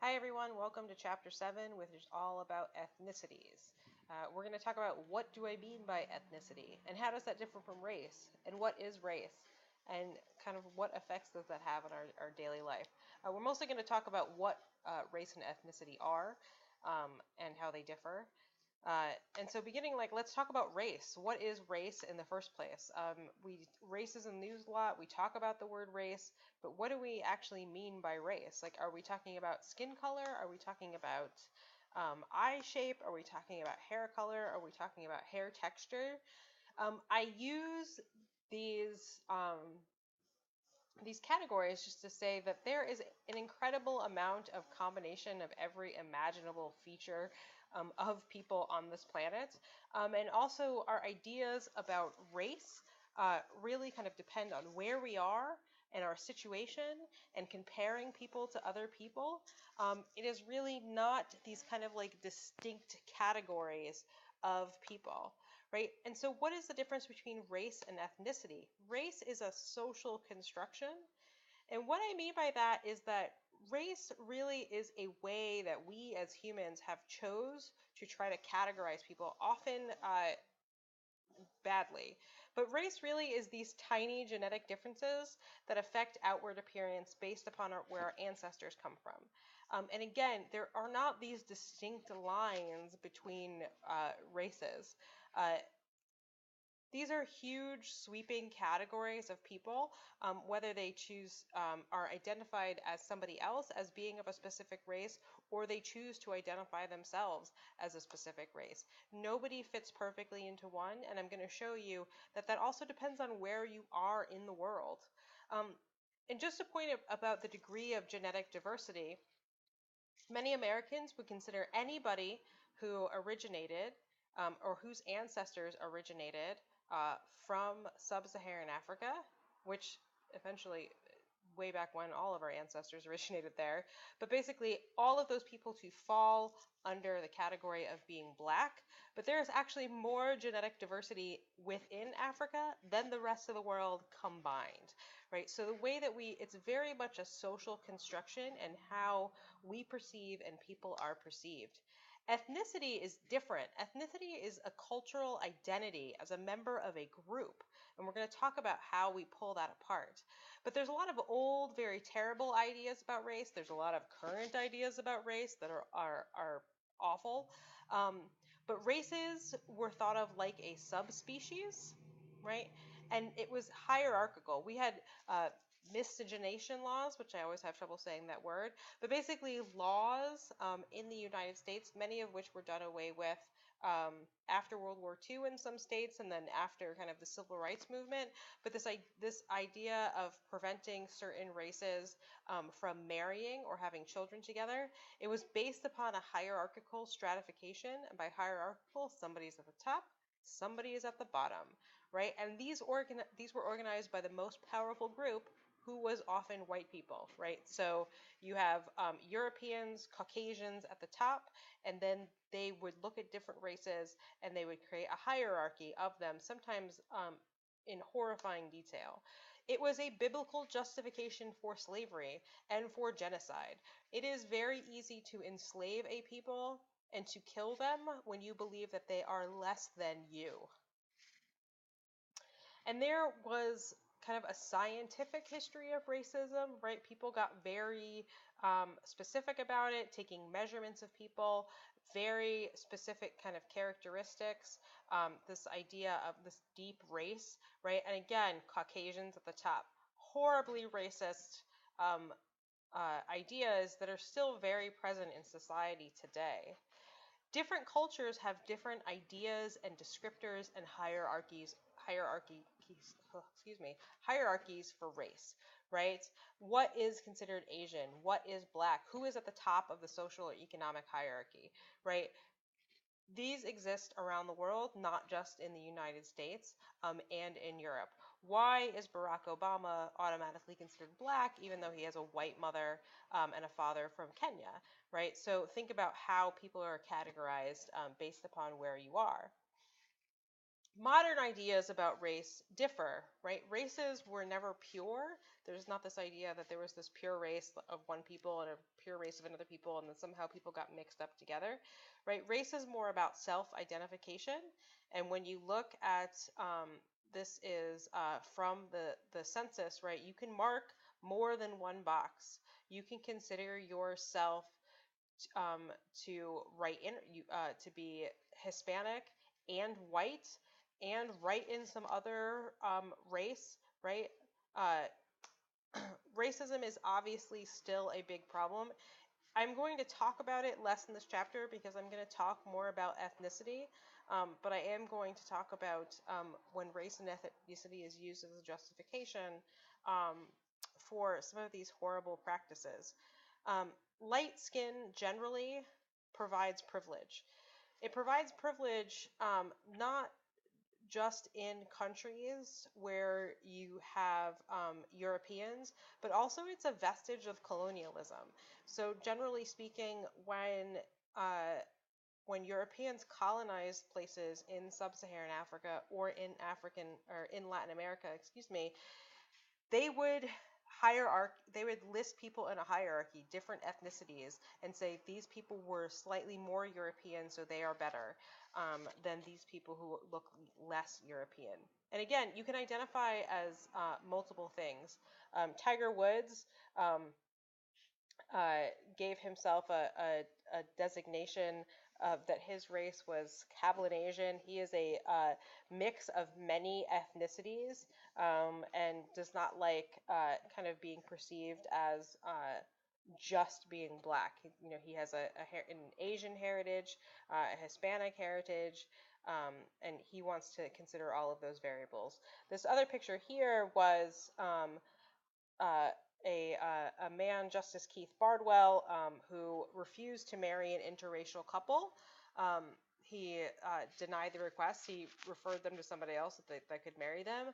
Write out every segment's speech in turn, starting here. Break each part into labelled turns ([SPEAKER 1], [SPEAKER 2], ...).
[SPEAKER 1] Hi everyone, welcome to Chapter 7, which is all about ethnicities. We're going to talk about what do I mean by ethnicity, and how does that differ from race, and what is race, and kind of what effects does that have on our daily life. We're mostly going to talk about what race and ethnicity are, and how they differ. And so beginning, let's talk about race. What is race in the first place? Race is in the news a lot. We talk about the word race, but what do we actually mean by race? Like, are we talking about skin color? Are we talking about eye shape? Are we talking about hair color? Are we talking about hair texture? I use these categories just to say that there is an incredible amount of combination of every imaginable feature of people on this planet. And also our ideas about race really kind of depend on where we are and our situation and comparing people to other people. It is really not these kind of like distinct categories of people. Right? And so what is the difference between race and ethnicity? Race is a social construction. And what I mean by that is that race really is a way that we as humans have chose to try to categorize people, often badly. But race really is these tiny genetic differences that affect outward appearance based upon where our ancestors come from. And again, there are not these distinct lines between races. These are huge sweeping categories of people, whether they are identified as somebody else as being of a specific race, or they choose to identify themselves as a specific race. Nobody fits perfectly into one, and I'm going to show you that that also depends on where you are in the world. And just a point about the degree of genetic diversity, many Americans would consider anybody who originated or whose ancestors originated from sub-Saharan Africa, which eventually, way back when, all of our ancestors originated there, but basically all of those people to fall under the category of being black. But there is actually more genetic diversity within Africa than the rest of the world combined, right? So the way that it's very much a social construction and how we perceive and people are perceived. Ethnicity is different. Ethnicity is a cultural identity as a member of a group, and we're going to talk about how we pull that apart. But there's a lot of old, very terrible ideas about race. There's a lot of current ideas about race that are awful. But races were thought of like a subspecies, right? And it was hierarchical. We had miscegenation laws, which I always have trouble saying that word, but basically laws in the United States, many of which were done away with after World War II in some states, and then after kind of the Civil Rights Movement. But this idea of preventing certain races from marrying or having children together, it was based upon a hierarchical stratification, and by hierarchical, somebody's at the top, somebody is at the bottom, right? And these were organized by the most powerful group, who was often white people, right? So you have Europeans, Caucasians at the top, and then they would look at different races and they would create a hierarchy of them, sometimes in horrifying detail. It was a biblical justification for slavery and for genocide. It is very easy to enslave a people and to kill them when you believe that they are less than you. And there was kind of a scientific history of racism, right? People got very specific about it, taking measurements of people, very specific kind of characteristics, this idea of this deep race, right? And again, Caucasians at the top, horribly racist ideas that are still very present in society today. Different cultures have different ideas and descriptors and hierarchies for race, right? What is considered Asian? What is black? Who is at the top of the social or economic hierarchy, right? These exist around the world, not just in the United States and in Europe. Why is Barack Obama automatically considered black, even though he has a white mother and a father from Kenya, right? So think about how people are categorized based upon where you are. modern ideas about race differ, right? Races were never pure. There's not this idea that there was this pure race of one people and a pure race of another people, and then somehow people got mixed up together, right? Race is more about self-identification. And when you look at, this is from the census, right? You can mark more than one box. You can consider yourself um, to write in to be Hispanic and white and write in some other race, right? Uh, Racism is obviously still a big problem. I'm going to talk about it less in this chapter because I'm going to talk more about ethnicity, but I am going to talk about when race and ethnicity is used as a justification um, for some of these horrible practices. Um, Light skin generally provides privilege. It provides privilege not just in countries where you have Europeans, but also it's a vestige of colonialism. So generally speaking, uh, when Europeans colonized places in sub-Saharan Africa or in Latin America, excuse me, they would they would list people in a hierarchy, different ethnicities, and say these people were slightly more European, so they are better than these people who look less European. And again, you can identify as multiple things. Tiger Woods um, gave himself a designation that his race was Cablinasian. He is a mix of many ethnicities and does not like kind of being perceived as just being black. He has an Asian heritage, a Hispanic heritage, and he wants to consider all of those variables. This other picture here was uh, a man, Justice Keith Bardwell, who refused to marry an interracial couple. Um, he denied the request. He referred them to somebody else that could marry them.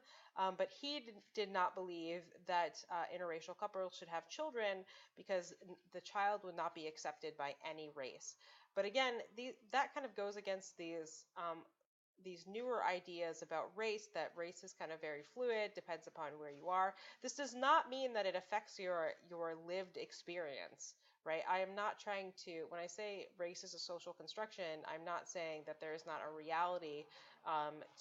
[SPEAKER 1] But he did not believe that interracial couples should have children because the child would not be accepted by any race. But again, that kind of goes against these newer ideas about race, that race is kind of very fluid, depends upon where you are. This does not mean that it affects your lived experience, right? I am not trying to, when I say race is a social construction, I'm not saying that there is not a reality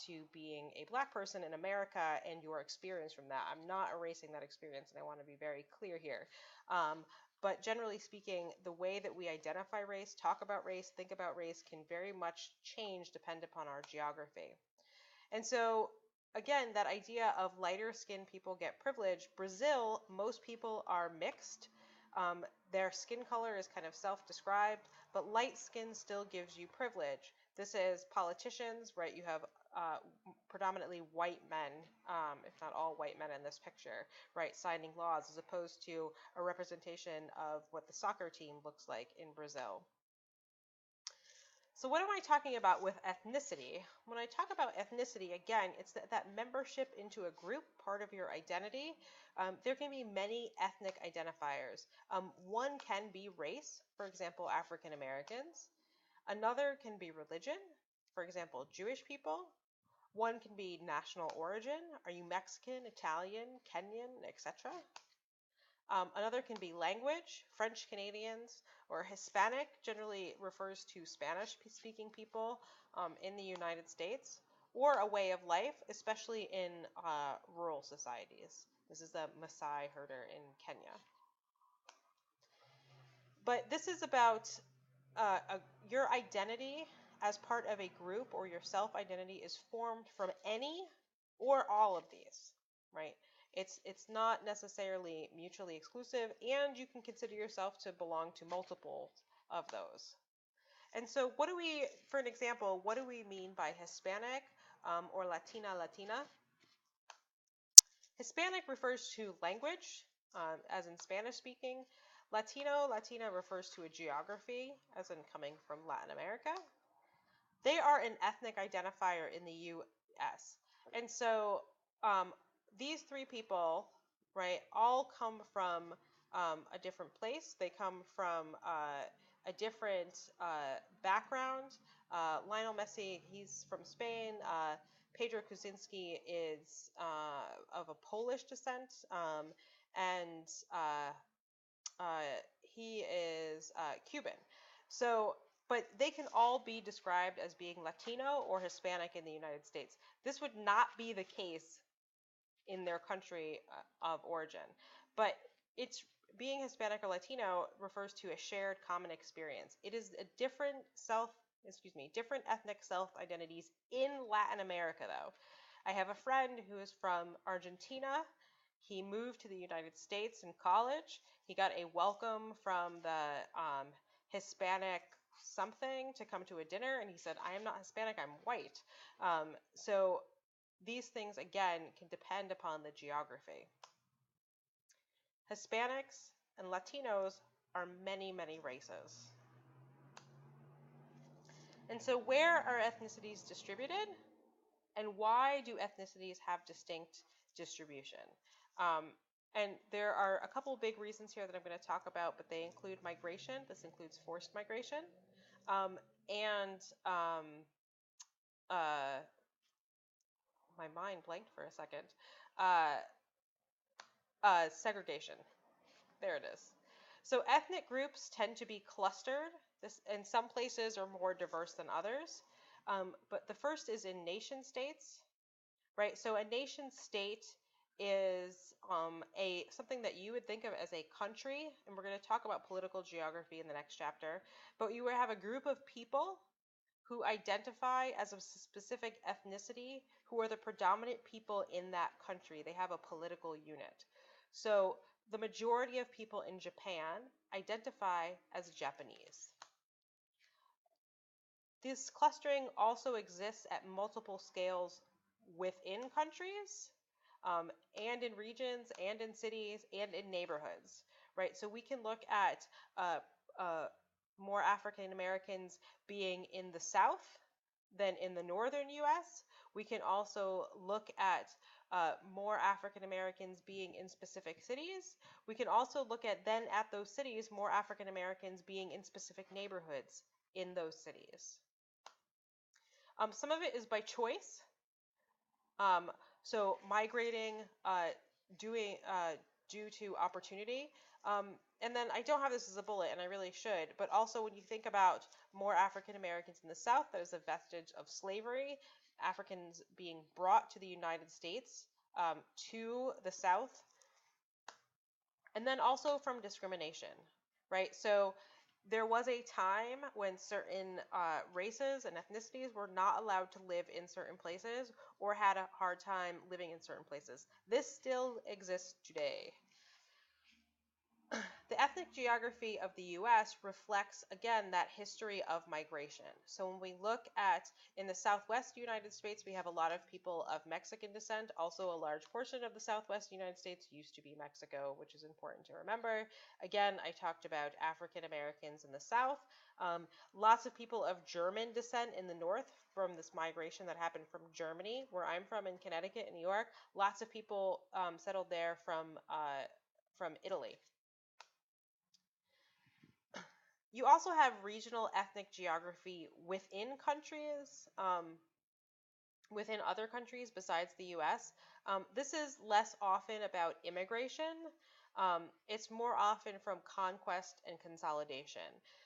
[SPEAKER 1] to being a black person in America and your experience from that. I'm not erasing that experience, and I want to be very clear here. But generally speaking, the way that we identify race, talk about race, think about race can very much change depending upon our geography. And so, again, that idea of lighter skinned people get privilege. Brazil, most people are mixed. Their skin color is kind of self-described, but light skin still gives you privilege. This is politicians, right? You have predominantly white men, if not all white men in this picture, right, signing laws, as opposed to a representation of what the soccer team looks like in Brazil. So what am I talking about with ethnicity? When I talk about ethnicity, again, it's that membership into a group, part of your identity. There can be many ethnic identifiers. One can be race, for example, African Americans. Another can be religion, for example, Jewish people. One can be national origin. Are you Mexican, Italian, Kenyan, etc.? Another can be language. French Canadians or Hispanic generally refers to Spanish-speaking people in the United States, or a way of life, especially in rural societies. This is the Maasai herder in Kenya. But this is about your identity as part of a group, or your self-identity is formed from any or all of these, right? It's not necessarily mutually exclusive, and you can consider yourself to belong to multiple of those. And so for an example, what do we mean by Hispanic or Latina? Hispanic refers to language, as in Spanish speaking. Latina refers to a geography, as in coming from Latin America. They are an ethnic identifier in the U.S. And so these three people, right, all come from a different place. They come from a different background. Lionel Messi, he's from Spain. Pedro Kuczynski is of a Polish descent, and he is Cuban. So, but they can all be described as being Latino or Hispanic in the United States. This would not be the case in their country of origin, but it's being Hispanic or Latino refers to a shared common experience. It is a different ethnic self-identities in Latin America, though. I have a friend who is from Argentina. He moved to the United States in college. He got a welcome from the Hispanic something to come to a dinner, and he said, I am not Hispanic, I'm white. So these things, again, can depend upon the geography. Hispanics and Latinos are many, many races. And so where are ethnicities distributed? And why do ethnicities have distinct distribution? And there are a couple big reasons here that I'm going to talk about, but they include migration. This includes forced migration. And my mind blanked for a second. Segregation. There it is. So ethnic groups tend to be clustered. And some places are more diverse than others. But the first is in nation states, right? So a nation state is something that you would think of as a country, and we're going to talk about political geography in the next chapter. But you would have a group of people who identify as a specific ethnicity, who are the predominant people in that country. They have a political unit. So the majority of people in Japan identify as Japanese. This clustering also exists at multiple scales within countries, and in regions, and in cities, and in neighborhoods, right? So we can look at more African Americans being in the South than in the northern U.S. We can also look at more African Americans being in specific cities. We can also look at then at those cities more African Americans being in specific neighborhoods in those cities. Some of it is by choice. So migrating due to opportunity. And then I don't have this as a bullet, and I really should, but also when you think about more African Americans in the South, that is a vestige of slavery, Africans being brought to the United States, to the South, and then also from discrimination, right? So there was a time when certain races and ethnicities were not allowed to live in certain places or had a hard time living in certain places. This still exists today. The ethnic geography of the U.S. reflects, again, that history of migration. So when we look at, in the Southwest United States, we have a lot of people of Mexican descent. Also, a large portion of the Southwest United States used to be Mexico, which is important to remember. Again, I talked about African Americans in the South. Lots of people of German descent in the North from this migration that happened from Germany, where I'm from in Connecticut and New York. Lots of people settled there from Italy. You also have regional ethnic geography within countries, within other countries besides the U.S. This is less often about immigration. It's more often from conquest and consolidation.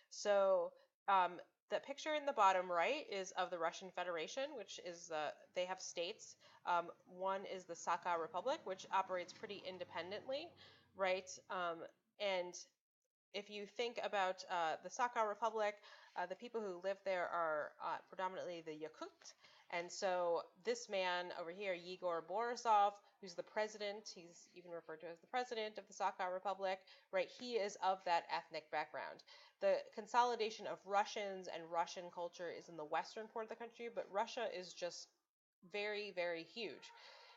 [SPEAKER 1] So the picture in the bottom right is of the Russian Federation, which is, they have states. One is the Sakha Republic, which operates pretty independently, right? And if you think about the Sakha Republic, the people who live there are predominantly the Yakut. And so this man over here, Yegor Borisov, who's the president, he's even referred to as the president of the Sakha Republic, right? He is of that ethnic background. The consolidation of Russians and Russian culture is in the western part of the country, but Russia is just very, very huge.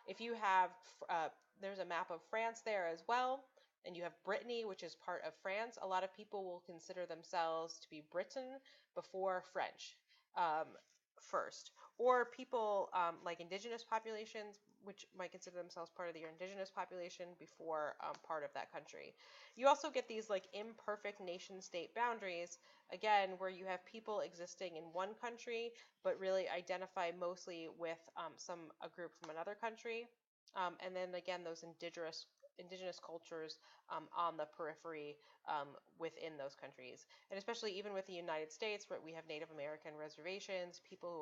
[SPEAKER 1] If you have, there's a map of France there as well. And you have Brittany, which is part of France. A lot of people will consider themselves to be Briton before French first. Or people like indigenous populations which might consider themselves part of your indigenous population before part of that country. You also get these like imperfect nation-state boundaries, again, where you have people existing in one country, but really identify mostly with a group from another country. And then again, those indigenous cultures on the periphery within those countries. And especially even with the United States, where we have Native American reservations, people who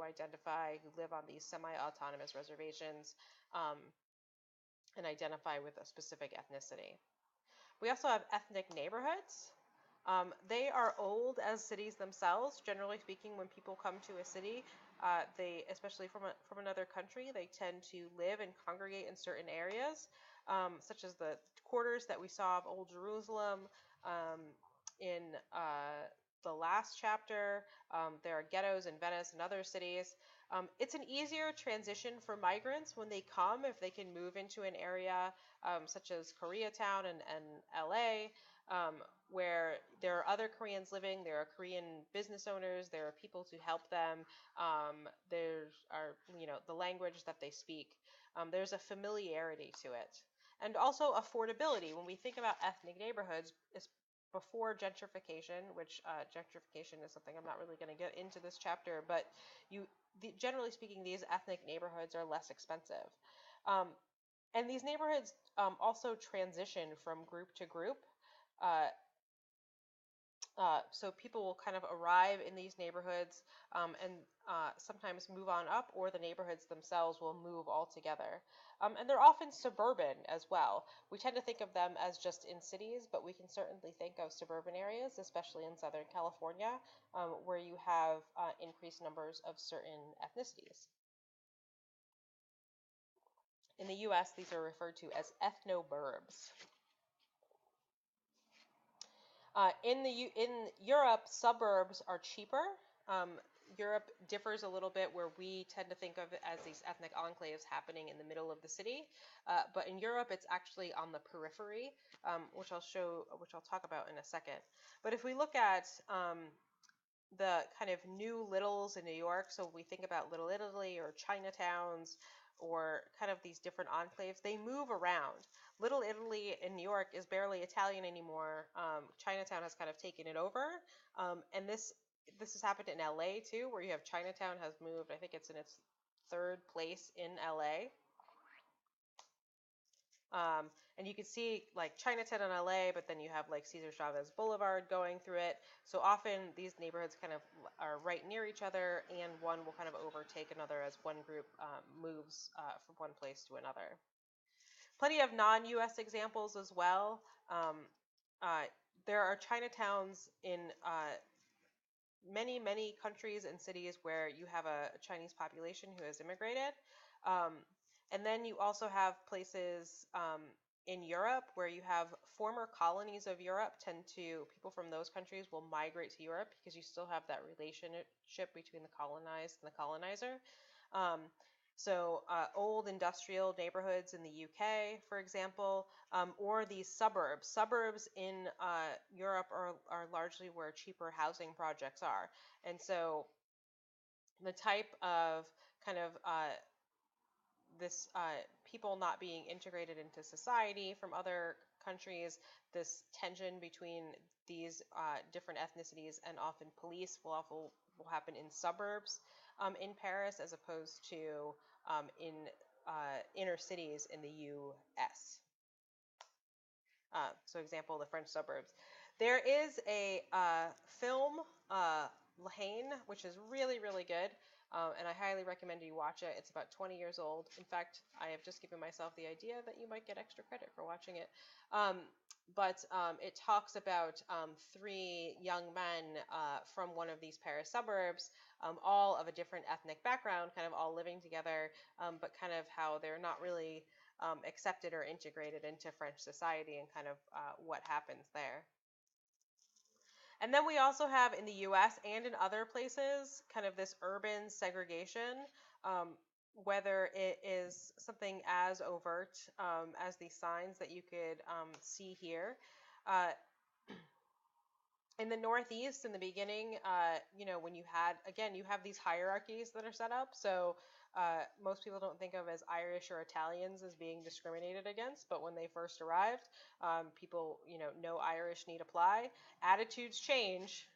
[SPEAKER 1] live on these semi-autonomous reservations um, and identify with a specific ethnicity. We also have ethnic neighborhoods. They are old as cities themselves. Generally speaking, when people come to a city, they, especially from another country, they tend to live and congregate in certain areas, such as the quarters that we saw of Old Jerusalem um, in the last chapter. There are ghettos in Venice and other cities. It's an easier transition for migrants when they come if they can move into an area such as Koreatown and LA, where there are other Koreans living, there are Korean business owners, there are people to help them, there are, the language that they speak. There's a familiarity to it. And also affordability. When we think about ethnic neighborhoods, before gentrification, which gentrification is something I'm not really going to get into this chapter, but generally speaking, these ethnic neighborhoods are less expensive. And these neighborhoods also transition from group to group. So people will kind of arrive in these neighborhoods and sometimes move on up, or the neighborhoods themselves will move altogether. And they're often suburban as well. We tend to think of them as just in cities, but we can certainly think of suburban areas, especially in Southern California, where you have increased numbers of certain ethnicities. In the US, these are referred to as ethnoburbs. In Europe, suburbs are cheaper. Europe differs a little bit, where we tend to think of it as these ethnic enclaves happening in the middle of the city. But in Europe, it's actually on the periphery, which I'll talk about in a second. But if we look at the kind of new littles in New York, so we think about Little Italy or Chinatowns or kind of these different enclaves, they move around. Little Italy in New York is barely Italian anymore. Chinatown has kind of taken it over. And this has happened in LA too, where you have Chinatown has moved, I think it's in its third place in LA. And you can see like Chinatown in LA, but then you have like Cesar Chavez Boulevard going through it. So often these neighborhoods kind of are right near each other, and one will kind of overtake another as one group moves from one place to another. Plenty of non-US examples as well. There are Chinatowns in many, many countries and cities where you have a Chinese population who has immigrated. And then you also have places in Europe where you have former colonies of Europe people from those countries will migrate to Europe, because you still have that relationship between the colonized and the colonizer. So old industrial neighborhoods in the UK, for example, or these suburbs. Suburbs in Europe are largely where cheaper housing projects are. And so the type of kind of this people not being integrated into society from other countries, this tension between these different ethnicities, and often police will happen in suburbs in Paris, as opposed to in inner cities in the US. So example, the French suburbs. There is a film, La Haine, which is really, really good. And I highly recommend you watch it. It's about 20 years old. In fact, I have just given myself the idea that you might get extra credit for watching it. But it talks about three young men from one of these Paris suburbs, all of a different ethnic background, kind of all living together, but kind of how they're not really accepted or integrated into French society, and kind of what happens there. And then we also have in the US and in other places kind of this urban segregation, whether it is something as overt as these signs that you could see here. In the Northeast, in the beginning, when you had, again, you have these hierarchies that are set up. So most people don't think of as Irish or Italians as being discriminated against, but when they first arrived, people, no Irish need apply. Attitudes change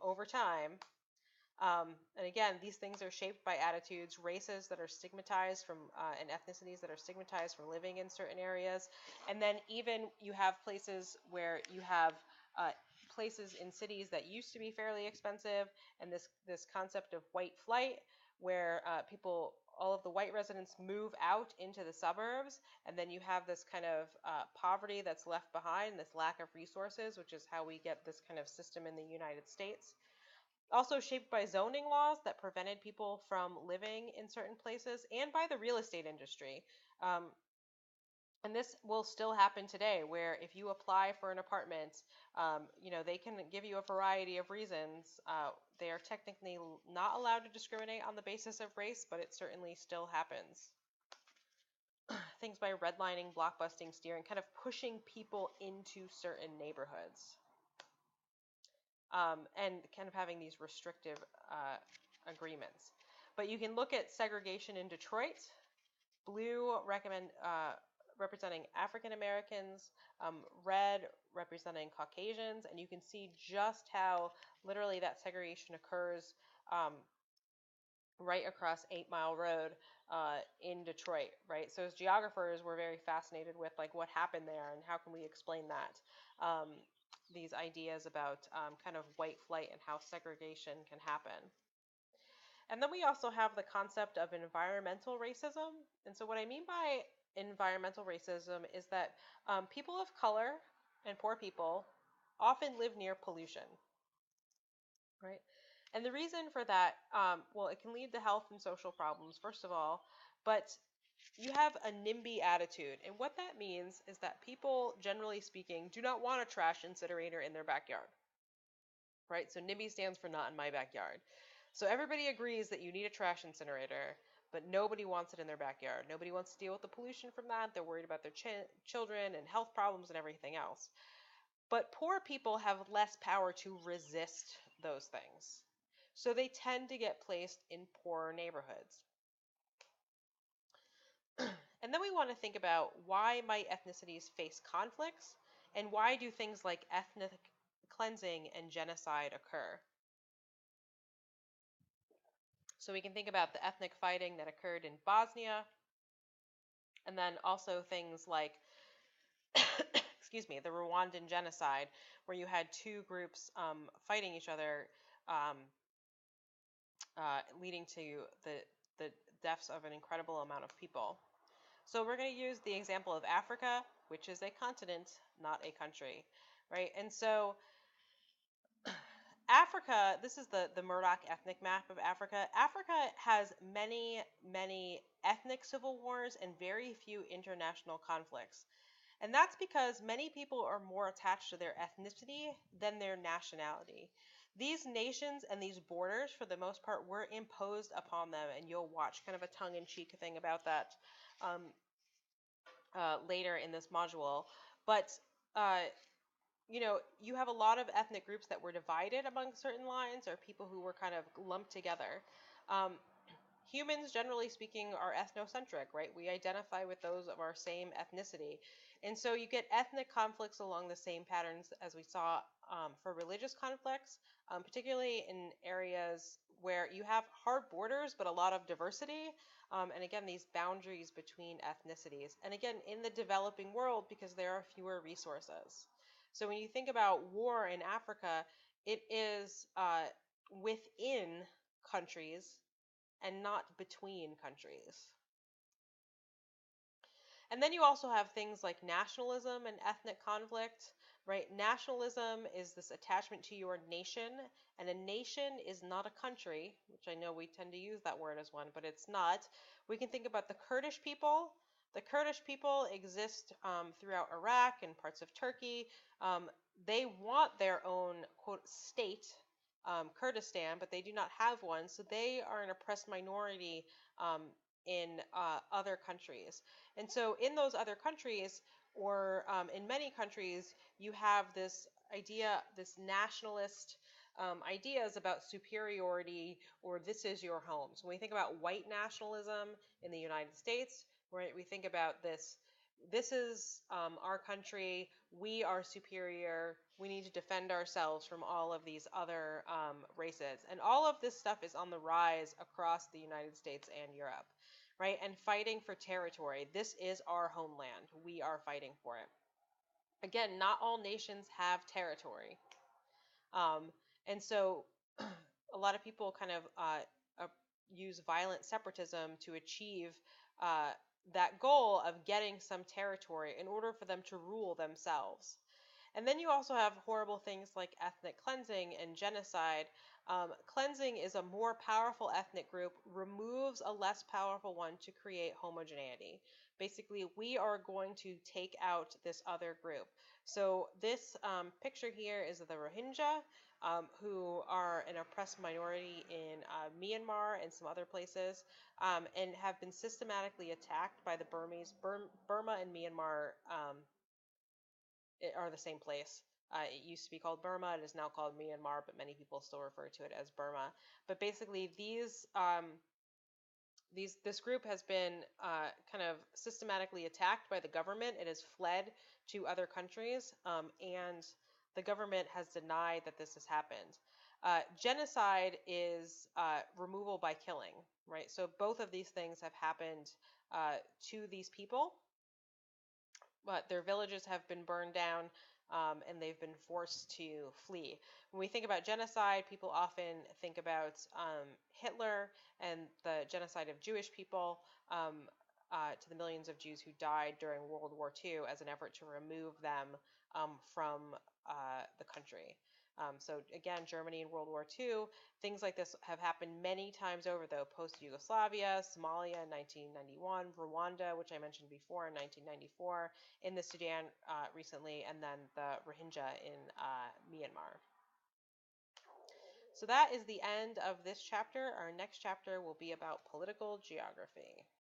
[SPEAKER 1] over time. And again, these things are shaped by attitudes, races that are stigmatized from, and ethnicities that are stigmatized from living in certain areas. And then even you have places where you have places in cities that used to be fairly expensive, and this concept of white flight, where all of the white residents move out into the suburbs, and then you have this kind of poverty that's left behind, this lack of resources, which is how we get this kind of system in the United States. Also shaped by zoning laws that prevented people from living in certain places, and by the real estate industry. Um, and this will still happen today, where if you apply for an apartment, they can give you a variety of reasons. They are technically not allowed to discriminate on the basis of race, but it certainly still happens. Things by redlining, blockbusting, steering, kind of pushing people into certain neighborhoods. And kind of having these restrictive agreements. But you can look at segregation in Detroit. Blue representing African Americans, red representing Caucasians, and you can see just how literally that segregation occurs right across 8 Mile Road in Detroit, right? So as geographers, we're very fascinated with like what happened there and how can we explain that. These ideas about kind of white flight and how segregation can happen. And then we also have the concept of environmental racism. And so what I mean by environmental racism is that people of color and poor people often live near pollution, right? And the reason for that, well, it can lead to health and social problems, first of all, but you have a NIMBY attitude. And what that means is that people, generally speaking, do not want a trash incinerator in their backyard, right? So NIMBY stands for not in my backyard. So everybody agrees that you need a trash incinerator, but nobody wants it in their backyard. Nobody wants to deal with the pollution from that. They're worried about their children and health problems and everything else. But poor people have less power to resist those things. So they tend to get placed in poorer neighborhoods. And then we want to think about why might ethnicities face conflicts, and why do things like ethnic cleansing and genocide occur? So we can think about the ethnic fighting that occurred in Bosnia, and then also things like, excuse me, the Rwandan genocide, where you had two groups fighting each other, leading to the deaths of an incredible amount of people. So we're going to use the example of Africa, which is a continent, not a country, right? And so Africa, this is the Murdoch ethnic map of Africa. Africa has many, many ethnic civil wars and very few international conflicts. And that's because many people are more attached to their ethnicity than their nationality. These nations and these borders, for the most part, were imposed upon them, and you'll watch kind of a tongue-in-cheek thing about that later in this module. But you have a lot of ethnic groups that were divided among certain lines, or people who were kind of lumped together. Humans, generally speaking, are ethnocentric, right? We identify with those of our same ethnicity. And so you get ethnic conflicts along the same patterns as we saw for religious conflicts, particularly in areas where you have hard borders but a lot of diversity. And again, these boundaries between ethnicities. And again, in the developing world, because there are fewer resources. So when you think about war in Africa, it is within countries and not between countries. And then you also have things like nationalism and ethnic conflict, right? Nationalism is this attachment to your nation, and a nation is not a country, which I know we tend to use that word as one, but it's not. We can think about the Kurdish people. The Kurdish people exist throughout Iraq and parts of Turkey. They want their own, quote, state, Kurdistan, but they do not have one, so they are an oppressed minority in other countries. And so in those other countries, or in many countries, you have this this nationalist ideas about superiority, or this is your home. So when we think about white nationalism in the United States, right, we think about this is our country, we are superior, we need to defend ourselves from all of these other races. And all of this stuff is on the rise across the United States and Europe, right? And fighting for territory. This is our homeland. We are fighting for it. Again, not all nations have territory. Um, and so a lot of people kind of use violent separatism to achieve uh, that goal of getting some territory in order for them to rule themselves. And then you also have horrible things like ethnic cleansing and genocide. Cleansing is a more powerful ethnic group, removes a less powerful one to create homogeneity. Basically, we are going to take out this other group. So this picture here is of the Rohingya, who are an oppressed minority in Myanmar and some other places, and have been systematically attacked by the Burmese. Burma and Myanmar are the same place. It used to be called Burma. It is now called Myanmar, but many people still refer to it as Burma. But basically, this group has been kind of systematically attacked by the government. It has fled to other countries, and the government has denied that this has happened. Genocide is removal by killing, right? So both of these things have happened to these people, but their villages have been burned down, and they've been forced to flee. When we think about genocide, people often think about Hitler and the genocide of Jewish people, to the millions of Jews who died during World War II as an effort to remove them from the country. So again, Germany in World War II, things like this have happened many times over, though. Post-Yugoslavia, Somalia in 1991, Rwanda, which I mentioned before, in 1994, in the Sudan recently, and then the Rohingya in Myanmar. So that is the end of this chapter. Our next chapter will be about political geography.